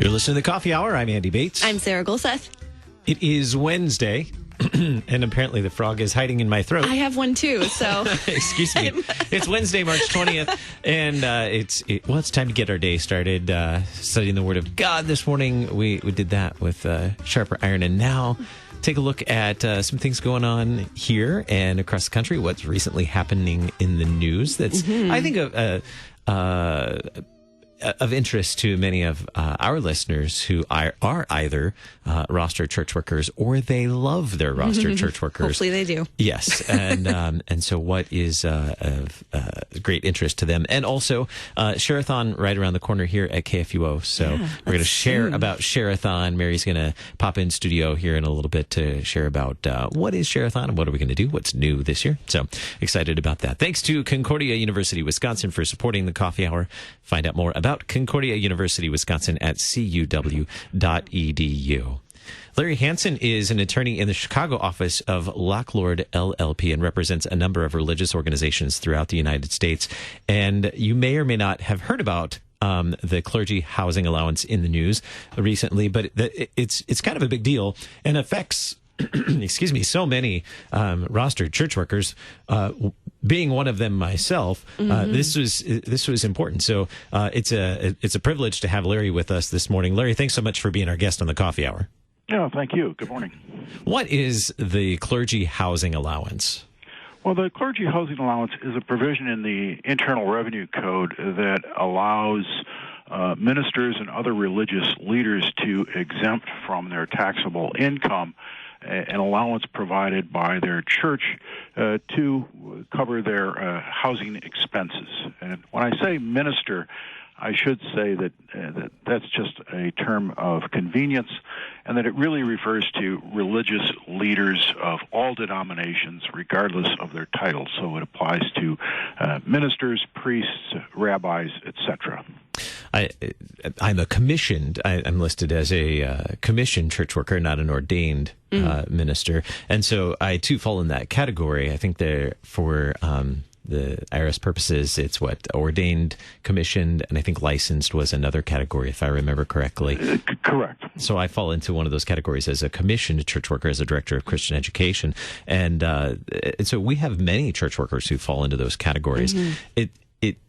You're listening to the Coffee Hour. I'm Andy Bates. I'm Sarah Golseth. It is Wednesday, and apparently the frog is hiding in my throat. I have one too, so... Excuse me. It's Wednesday, March 20th, and it's time to get our day started studying the Word of God. This morning we did that with Sharper Iron, and now take a look at some things going on here and across the country, what's recently happening in the news that's, I think, of interest to many of our listeners who are either roster church workers or they love their roster church workers. Hopefully they do. Yes. And so what is of great interest to them? And also, Share-a-thon right around the corner here at KFUO. So we're going to share about Share-a-thon. Mary's going to pop in studio here in a little bit to share about what is Share-a-thon and what are we going to do, what's new this year. So excited about that. Thanks to Concordia University, Wisconsin for supporting the Coffee Hour. Find out more about Concordia University, Wisconsin at cuw.edu. Larry Hansen is an attorney in the Chicago office of Locklord LLP and represents a number of religious organizations throughout the United States. And you may or may not have heard about the clergy housing allowance in the news recently, but it's kind of a big deal and affects excuse me, so many rostered church workers, being one of them myself. This was important. So it's a privilege to have Larry with us this morning. Larry, thanks so much for being our guest on the Coffee Hour. Yeah, thank you. Good morning. What is the clergy housing allowance? Well, the clergy housing allowance is a provision in the Internal Revenue Code that allows ministers and other religious leaders to exempt from their taxable income an allowance provided by their church to cover their housing expenses. And when I say minister, I should say that that's just a term of convenience, and that it really refers to religious leaders of all denominations, regardless of their titles. So it applies to ministers, priests, rabbis, etc. I'm I'm listed as a commissioned church worker, not an ordained minister. And so I, too, fall in that category. I think for the IRS purposes, it's ordained, commissioned, and I think licensed was another category, if I remember correctly. Correct. So I fall into one of those categories as a commissioned church worker, as a director of Christian education. And so we have many church workers who fall into those categories.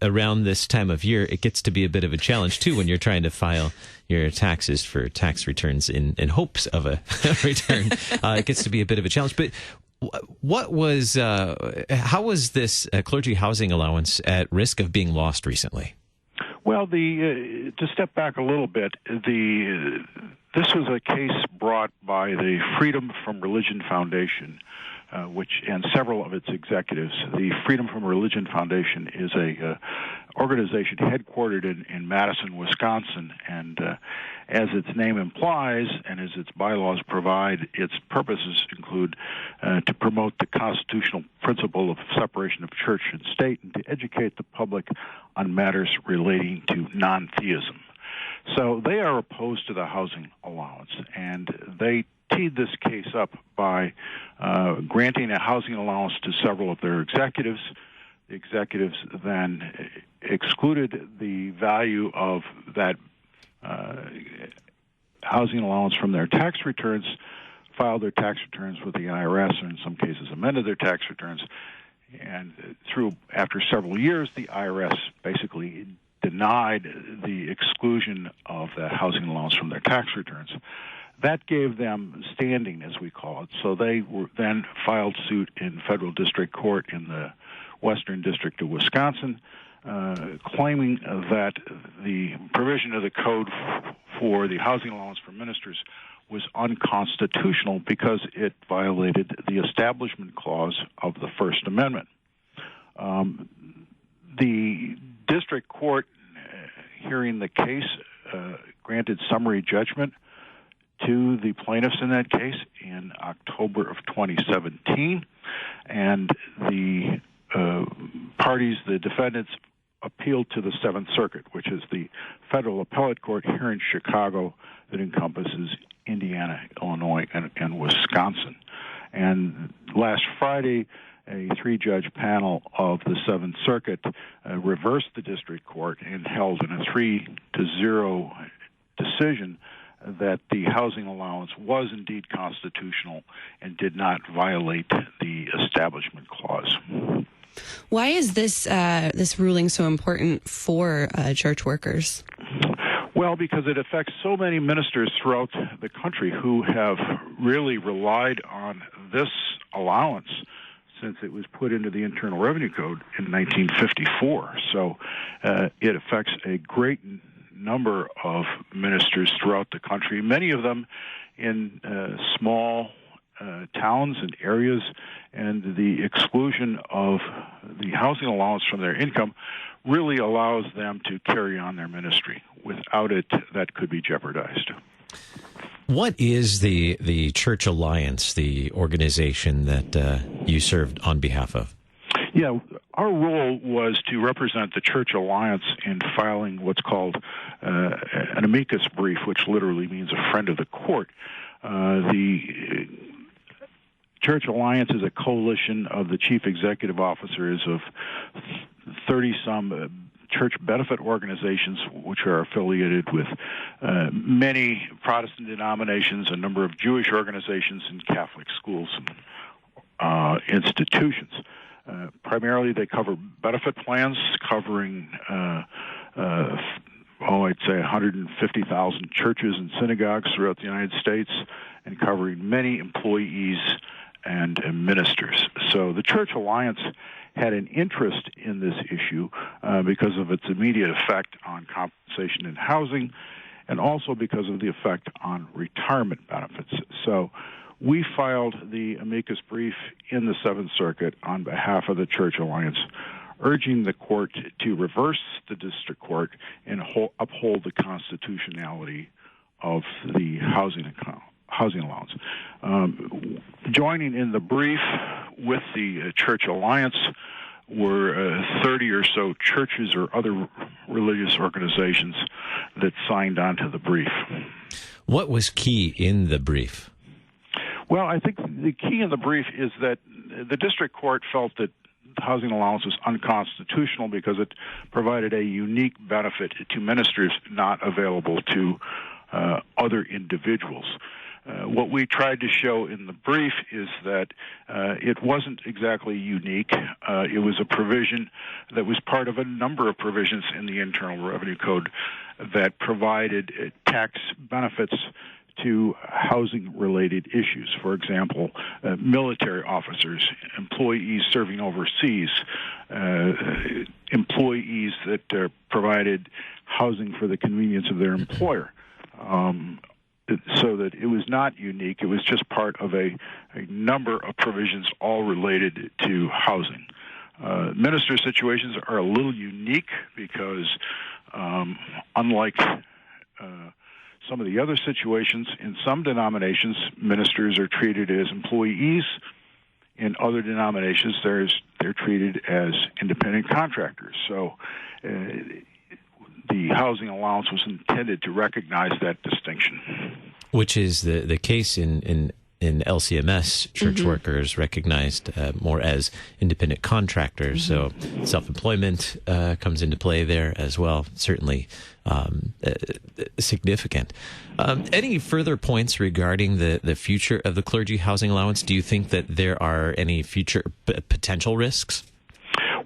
Around this time of year, it gets to be a bit of a challenge, too, when you're trying to file your taxes for tax returns in hopes of a return. It gets to be a bit of a challenge. But how was this clergy housing allowance at risk of being lost recently? Well, to step back a little bit, this was a case brought by the Freedom from Religion Foundation, and several of its executives. The Freedom from Religion Foundation is a organization headquartered in Madison, Wisconsin, and as its name implies, and as its bylaws provide, its purposes include to promote the constitutional principle of separation of church and state, and to educate the public on matters relating to non-theism. So they are opposed to the housing allowance, and they teed this case up by granting a housing allowance to several of their executives. The executives then excluded the value of that housing allowance from their tax returns, filed their tax returns with the IRS, or in some cases amended their tax returns, and after several years, the IRS basically denied the exclusion of that housing allowance from their tax returns. That gave them standing, as we call it. So they then filed suit in federal district court in the Western District of Wisconsin, claiming that the provision of the code for the housing allowance for ministers was unconstitutional because it violated the Establishment Clause of the First Amendment. The district court, hearing the case, granted summary judgment to the plaintiffs in that case in October of 2017, and the the defendants, appealed to the Seventh Circuit, which is the federal appellate court here in Chicago that encompasses Indiana, Illinois, and Wisconsin. And last Friday, a three-judge panel of the Seventh Circuit reversed the district court and held in a 3-0 decision that the housing allowance was indeed constitutional and did not violate the Establishment Clause. Why is this ruling so important for church workers? Well, because it affects so many ministers throughout the country who have really relied on this allowance since it was put into the Internal Revenue Code in 1954. So it affects a great number of ministers throughout the country, many of them in small towns and areas, and the exclusion of the housing allowance from their income really allows them to carry on their ministry. Without it, that could be jeopardized. What is the Church Alliance, the organization that you served on behalf of? Yeah, our role was to represent the Church Alliance in filing what's called an amicus brief, which literally means a friend of the court. The Church Alliance is a coalition of the chief executive officers of 30-some church benefit organizations, which are affiliated with many Protestant denominations, a number of Jewish organizations, and Catholic schools and institutions. Primarily, they cover benefit plans covering, I'd say 150,000 churches and synagogues throughout the United States, and covering many employees and ministers. So the Church Alliance had an interest in this issue because of its immediate effect on compensation and housing, and also because of the effect on retirement benefits. So we filed the amicus brief in the Seventh Circuit on behalf of the Church Alliance, urging the court to reverse the district court and uphold the constitutionality of the housing allowance. Joining in the brief with the Church Alliance were 30 or so churches or other religious organizations that signed on to the brief. What was key in the brief? Well, I think the key in the brief is that the district court felt that the housing allowance was unconstitutional because it provided a unique benefit to ministers not available to other individuals. What we tried to show in the brief is that it wasn't exactly unique. It was a provision that was part of a number of provisions in the Internal Revenue Code that provided tax benefits to housing-related issues. For example, military officers, employees serving overseas, employees that provided housing for the convenience of their employer. So that it was not unique. It was just part of a number of provisions all related to housing. Minister situations are a little unique because unlike some of the other situations, in some denominations, ministers are treated as employees. In other denominations, they're treated as independent contractors. So the housing allowance was intended to recognize that distinction. Which is the case in LCMS, church workers recognized more as independent contractors, so self-employment comes into play there as well, certainly significant. Any further points regarding the future of the clergy housing allowance? Do you think that there are any future potential risks?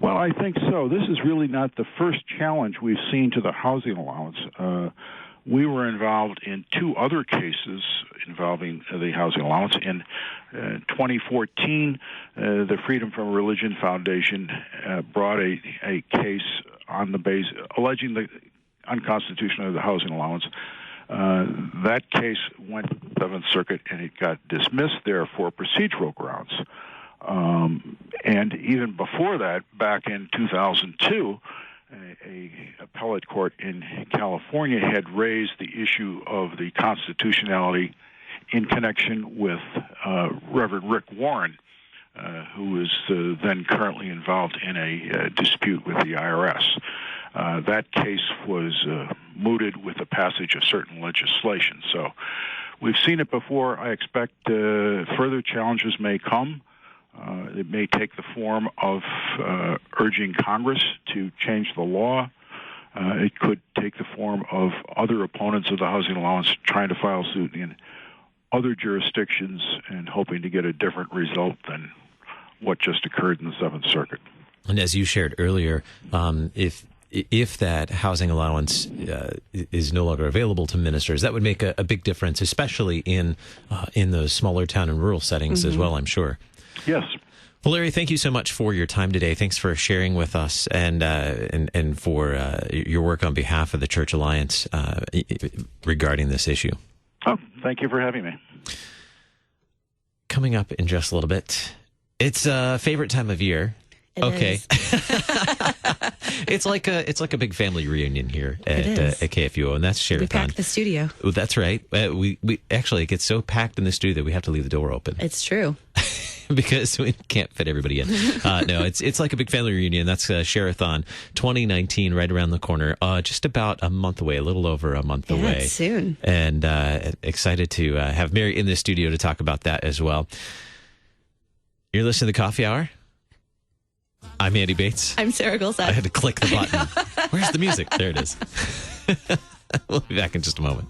Well, I think so. This is really not the first challenge we've seen to the housing allowance. We were involved in two other cases involving the housing allowance. In 2014, the Freedom from Religion Foundation brought a case on the base alleging the unconstitutionality of the housing allowance. That case went to the Seventh Circuit, and it got dismissed there for procedural grounds. And even before that, back in 2002, a appellate court in California had raised the issue of the constitutionality in connection with Reverend Rick Warren, who is then currently involved in a dispute with the IRS. That case was mooted with the passage of certain legislation. So we've seen it before. I expect further challenges may come. It may take the form of urging Congress to change the law. It could take the form of other opponents of the housing allowance trying to file suit in other jurisdictions and hoping to get a different result than what just occurred in the Seventh Circuit. And as you shared earlier, if that housing allowance is no longer available to ministers, that would make a big difference, especially in those smaller town and rural settings as well, I'm sure. Yes. Well, Larry, thank you so much for your time today. Thanks for sharing with us and for your work on behalf of the Church Alliance regarding this issue. Oh, thank you for having me. Coming up in just a little bit, it's a favorite time of year. It is. It's like a big family reunion here at KFUO, and that's Share-a-thon. We packed the studio. Oh, that's right. We actually, it gets so packed in the studio that we have to leave the door open. It's true. Because we can't fit everybody in. No, it's like a big family reunion. That's Share-a-thon 2019, right around the corner. Just about a month away, a little over a month away. It's soon. And excited to have Mary in the studio to talk about that as well. You're listening to the Coffee Hour. I'm Andy Bates. I'm Sarah Gulseth. I had to click the button. Where's the music? There it is. We'll be back in just a moment.